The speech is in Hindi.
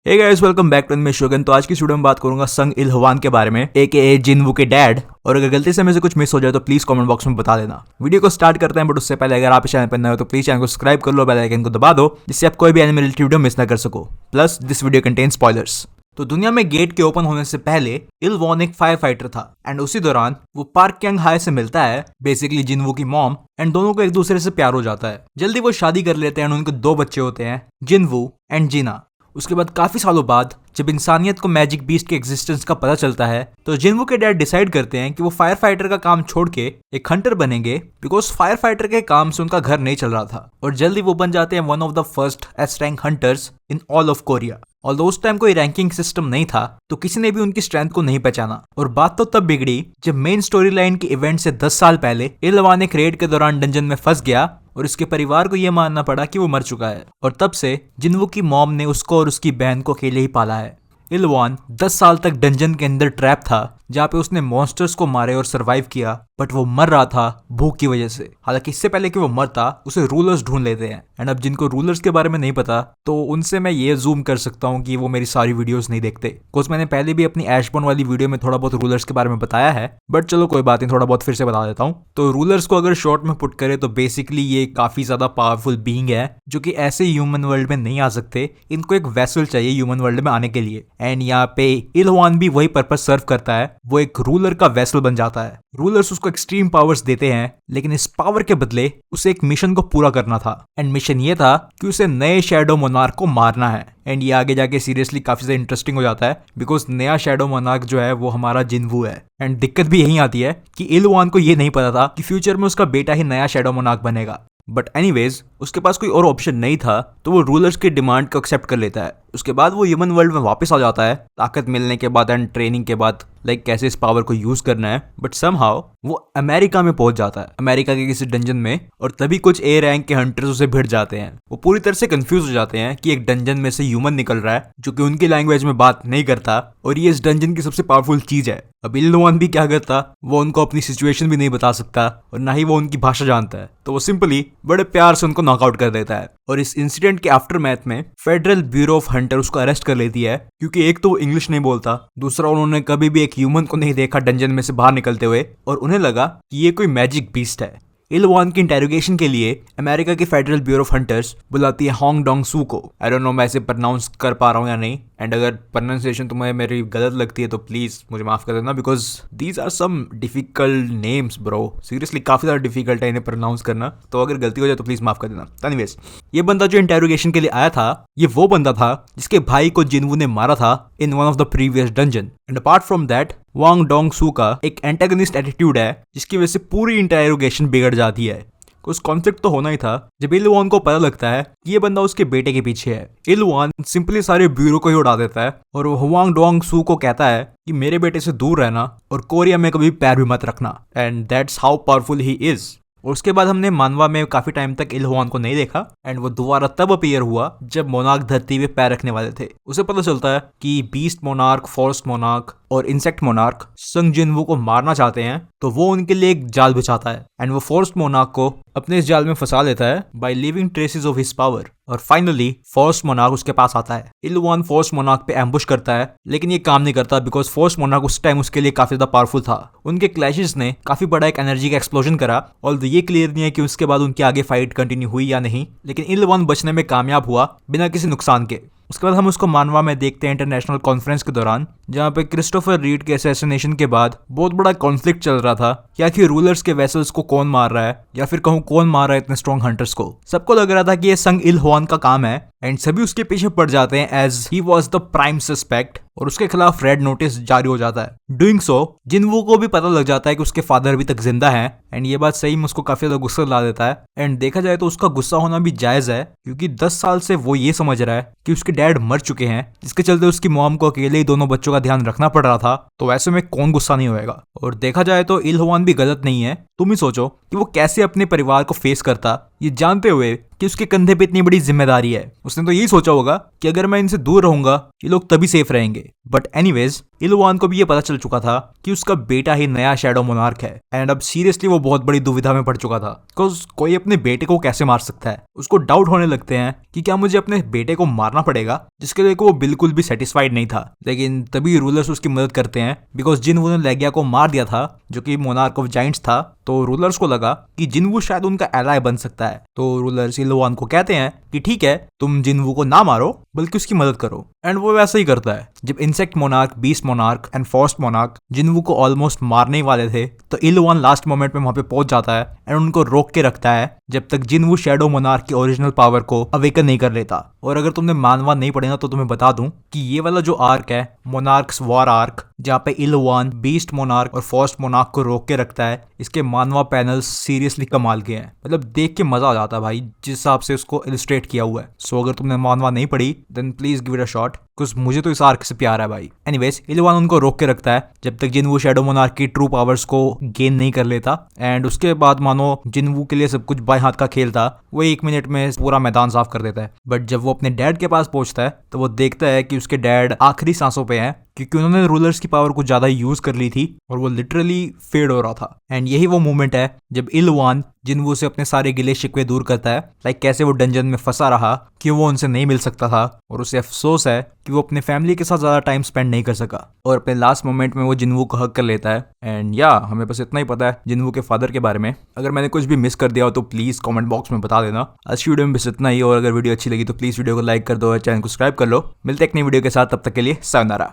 Hey guys, welcome back to Michigan. तो आज की वीडियो में बात करूंगा संग इल्हवान के बारे में, एके जिनवू के डैड। और अगर गलती से में से कुछ मिस हो जाए तो प्लीज कमेंट बॉक्स में बता देना। वीडियो को स्टार्ट करते हैं, बट उससे पहले अगर आप चैनल पर नए हो तो प्लीज चैनल को सब्सक्राइब कर लो, बेल आइकन को दबा दो, जिससे आप कोई भी एनिमे रिलेटेड वीडियो मिस ना कर सको। Plus this video contain spoilers. तो दुनिया में गेट के ओपन होने से पहले इल्हवान एक फायर फाइटर था, एंड उसी दौरान वो पार्क क्यांग हाई से मिलता है, बेसिकली जिनवू की मॉम, एंड दोनों को एक दूसरे से प्यार हो जाता है। जल्दी वो शादी कर लेते हैं, उनके 2 बच्चे होते हैं, जिनवू एंड जीना। उसके बाद काफी सालों बाद जब इंसानियत को मैजिक बीस्ट के एग्जिस्टेंस का पता चलता है, तो जिनवू के डैड डिसाइड करते हैं कि वो फायर फाइटर का काम छोड़ के एक हंटर बनेंगे, बिकॉज फायर फाइटर के काम से उनका घर नहीं चल रहा था। और जल्दी वो बन जाते हैं one of the first S rank hunters in all of Korea. और उस टाइम कोई रैंकिंग सिस्टम नहीं था, तो किसी ने भी उनकी स्ट्रेंथ को नहीं पहचाना। और बात तो तब बिगड़ी जब मेन स्टोरी लाइन के इवेंट से 10 साल पहले इल्हवान एक रेड के दौरान डंजन में फंस गया और उसके परिवार को यह मानना पड़ा कि वो मर चुका है। और तब से जिनवू की मॉम ने उसको और उसकी बहन को अकेले ही पाला है। इल्हवान 10 साल तक डंजन के अंदर ट्रैप था, जहाँ पे उसने मॉन्स्टर्स को मारे और सरवाइव किया, बट वो मर रहा था भूख की वजह से। हालांकि इससे पहले कि वो मरता, उसे रूलर्स ढूंढ लेते हैं। एंड अब जिनको रूलर्स के बारे में नहीं पता, तो उनसे मैं ये जूम कर सकता हूँ कि वो मेरी सारी वीडियोस नहीं देखते, बिकॉज मैंने पहले भी अपनी ऐशबॉर्न वाली वीडियो में थोड़ा बहुत रूलर्स के बारे में बताया है। बट चलो कोई बात नहीं, थोड़ा बहुत फिर से बता देता हूँ। तो रूलर्स को अगर शॉर्ट में पुट करे तो बेसिकली ये काफी ज्यादा पावरफुल बीइंग है, जो कि ऐसे ह्यूमन वर्ल्ड में नहीं आ सकते। इनको एक वेसल चाहिए ह्यूमन वर्ल्ड में आने के लिए। एंड यहाँ पे इल्हवान भी वही पर्पस सर्व करता है, वो एक रूलर का वेसल बन जाता है। रूलर्स उसको एक्सट्रीम पावर्स देते हैं, लेकिन इस पावर के बदले उसे एक मिशन को पूरा करना था। एंड मिशन ये था कि उसे नए शैडो मोनार्क को मारना है। एंड ये आगे जाके सीरियसली काफी ज्यादा इंटरेस्टिंग हो जाता है, बिकॉज नया शैडो मोनार्क जो है वो हमारा जिनवू है। एंड दिक्कत भी यही आती है कि इल्हवान को ये नहीं पता था कि फ्यूचर में उसका बेटा ही नया शैडो मोनार्क बनेगा। बट एनीवेज उसके पास कोई और ऑप्शन नहीं था, तो वो रूलर्स की डिमांड को एक्सेप्ट कर लेता है। उसके बाद वो ह्यूमन वर्ल्ड में वापस आ जाता है, ताकत मिलने के बाद एंड ट्रेनिंग के बाद, लाइक कैसे इस पावर को यूज करना है। बट समहाउ वो अमेरिका में पहुंच जाता है, अमेरिका के किसी डंजन में। और तभी कुछ ए रैंक के हंटर्स उसे भिड़ जाते हैं। वो पूरी तरह से कंफ्यूज हो जाते हैं कि एक डंजन में से ह्यूमन निकल रहा है जो कि उनकी लैंग्वेज में बात नहीं करता, और ये इस डंजन की सबसे पावरफुल चीज है। अब इल्हवान भी क्या करता, वो उनको अपनी सिचुएशन भी नहीं बता सकता, और ना ही वो उनकी भाषा जानता है। तो वो सिंपली बड़े प्यार से उनको नॉकआउट कर देता है। और इस इंसिडेंट के आफ्टर मैथ में फेडरल ब्यूरो ऑफ हंटर उसको अरेस्ट कर लेती है, क्योंकि एक तो वो इंग्लिश नहीं बोलता, दूसरा उन्होंने कभी भी एक ह्यूमन को नहीं देखा डंजन में से बाहर निकलते हुए, और उन्हें लगा कि ये कोई मैजिक बीस्ट है। इल्हवान की इंटेरोगेशन के लिए अमेरिका की फेडरल ब्यूरो ऑफ हंटर्स बुलाती है होंग डोंग सू को। आई डोंट नो मैं इसे प्रोनाउंस कर पा रहा हूँ या नहीं, एंड अगर प्रोनाउंसिएशन तुम्हें मेरी गलत लगती है तो प्लीज मुझे माफ कर देना, because these are some difficult names bro. Seriously काफी ज्यादा डिफिकल्ट है इन्हें प्रोनाउंस करना, तो अगर गलती हो जाए तो प्लीज माफ कर देना। एनीवेज ये बंदा जो इंटेरोगेशन के लिए आया था, ये वो बंदा था जिसके भाई को जिनवू ने मारा था in one of the previous dungeon. And apart from that Wang Dong Su का एक एंटागनिस्ट एटीट्यूड है, जिसकी वजह से पूरी इंटेरोगेशन बिगड़ जाती है। कुछ कॉन्फ्लिक्ट तो होना ही था जब इल्हवान को पता लगता है कि ये बंदा उसके बेटे के पीछे है। इल्हवान सिंपली सारे ब्यूरो को ही उड़ा देता है, और वो वांग डोंग सू को कहता है कि मेरे बेटे से दूर रहना और कोरिया में कभी पैर भी मत रखना। And that's how powerful he is. और उसके बाद हमने मानवा में काफी टाइम तक इल्हवान को नहीं देखा, एंड वो दोबारा तब अपीयर हुआ जब मोनार्क धरती पे पैर रखने वाले थे। उसे पता चलता है कि बीस्ट मोनार्क, फॉरेस्ट मोनार्क और इंसेक्ट मोनार्क संग जिनवू को मारना चाहते हैं, तो वो उनके लिए एक जाल बिछाता है। एंड वो फॉरेस्ट मोनार्क को अपने इस जाल में फंसा लेता है by leaving traces of his power. और फाइनली फॉरेस्ट मोनार्क उसके पास आता है। इल्हवान फॉरेस्ट मोनार्क पे एम्बुश करता है, लेकिन ये काम नहीं करता, बिकॉज फॉरेस्ट मोनार्क उस टाइम उसके लिए काफी ज्यादा पावरफुल था। उनके क्लैशेस ने काफी बड़ा एक एनर्जी का एक्सप्लोजन करा, और ये क्लियर नहीं है कि उसके बाद उनकी आगे फाइट कंटिन्यू हुई या नहीं, लेकिन इल्हवान बचने में कामयाब हुआ बिना किसी नुकसान के। उसके बाद हम उसको मानवा में देखते हैं इंटरनेशनल कॉन्फ्रेंस के दौरान, जहाँ पे क्रिस्टोफर रीड के असैसिनेशन के बाद बहुत बड़ा कॉन्फ्लिक्ट चल रहा था कि आखिर रूलर्स के वेसल्स को कौन मार रहा है, या फिर कहूँ कौन मार रहा है इतने स्ट्रॉन्ग हंटर्स को। सबको लग रहा था कि ये संग इल्हवान का काम है, एंड सभी उसके पीछे पड़ जाते हैं as he was the prime suspect, और उसके खिलाफ रेड नोटिस जारी हो जाता है। डूइंग सो जिनवू को भी पता लग जाता है कि उसके फादर अभी तक जिंदा हैं, एंड ये बात सही में उसको काफी ज्यादा गुस्सा ला देता है। एंड देखा जाए तो उसका गुस्सा होना भी जायज है, क्योंकि 10 साल से वो ये समझ रहा है कि उसके डैड मर चुके हैं, जिसके चलते उसकी मॉम को अकेले ही दोनों बच्चों का ध्यान रखना पड़ रहा था। तो ऐसे में कौन गुस्सा नहीं होएगा। और देखा जाए तो इल्हवान भी गलत नहीं है। तुम ही सोचो कि वो कैसे अपने परिवार को फेस करता ये जानते हुए कि उसके कंधे पे इतनी बड़ी जिम्मेदारी है। उसने तो यही सोचा होगा कि अगर मैं इनसे दूर रहूंगा ये लोग तभी सेफ रहेंगे। बट एनीवेज इलवान को भी ये पता चल चुका था कि उसका बेटा ही नया शैडो मोनार्क है एंड अब सीरियसली वो बहुत बड़ी दुविधा में पड़ चुका था। बिकॉज कोई अपने बेटे को कैसे मार सकता है। उसको डाउट होने लगते हैं कि क्या मुझे अपने बेटे को मारना पड़ेगा, जिसके लिए वो बिल्कुल भी सेटिस्फाइड नहीं था। लेकिन तभी रूलर्स उसकी मदद करते हैं बिकॉज जिनवू ने लेगिया को मार दिया था जो कि मोनार्क ऑफ जाइंट्स था। तो रूलर्स को लगा कि जिनवू शायद उनका एलाय बन सकता है। तो रूलर्स इलवान को कहते हैं कि ठीक है तुम जिनवू को ना मारो बल्कि उसकी मदद करो। एंड वो वैसा ही करता है। जब insect monarch, beast monarch and frost monarch Jinwoo को ऑलमोस्ट मारने ही वाले थे तो इलवान लास्ट मोमेंट में वहां पे पहुंच जाता है एंड उनको रोक के रखता है जब तक जिनवू शैडो मोनार्क की ओरिजिनल पावर को अवेकन नहीं कर लेता। और अगर तुमने मानवा नहीं पढ़े ना तो तुम्हें बता दूं कि ये वाला जो आर्क है मोनार्क्स वॉर आर्क, जहाँ पे इलवान बीस्ट मोनार्क और फॉस्ट मोनार्क को रोक के रखता है, इसके मानवा पैनल्स सीरियसली कमाल के हैं। मतलब देख के मजा आ जाता है भाई जिस हिसाब से उसको इलस्ट्रेट किया हुआ है। सो अगर तुमने मानवा नहीं पढ़ी then please give it a shot because मुझे तो इस आर्क से प्यार है भाई। एनीवेज इलवान उनको रोक के रखता है जब तक जिनवू शैडो मोनार्क की ट्रू पावर्स को गेन नहीं कर लेता। एंड उसके बाद मानो जिनवू के लिए सब कुछ बाएं हाथ का खेल था, वो 1 मिनट में पूरा मैदान साफ कर देता है। बट जब वो अपने डैड के पास पहुंचता है तो वो देखता है कि उसके डैड आखिरी सांसों पे हैं क्योंकि उन्होंने रूलर्स की पावर कुछ ज्यादा यूज कर ली थी और वो लिटरली फेड हो रहा था। एंड यही वो मोमेंट है जब इलवान जिनवू से अपने सारे गिले शिकवे दूर करता है। लाइक कैसे वो डंजन में फंसा रहा कि वो उनसे नहीं मिल सकता था और उसे अफसोस है कि वो अपने फैमिली के साथ ज्यादा टाइम स्पेंड नहीं कर सका। और अपने लास्ट मोमेंट में वो जिनवू को हक कर लेता है। एंड या हमें बस इतना ही पता है जिनवू के फादर के बारे में। अगर मैंने कुछ भी मिस कर दिया हो तो प्लीज कमेंट बॉक्स में बता देना। आज की वीडियो में बस इतना ही। और अगर वीडियो अच्छी लगी तो प्लीज वीडियो को लाइक कर दो और चैनल को सब्सक्राइब कर लो। मिलते हैं एक नई वीडियो के साथ, तब तक के लिए सायोनारा।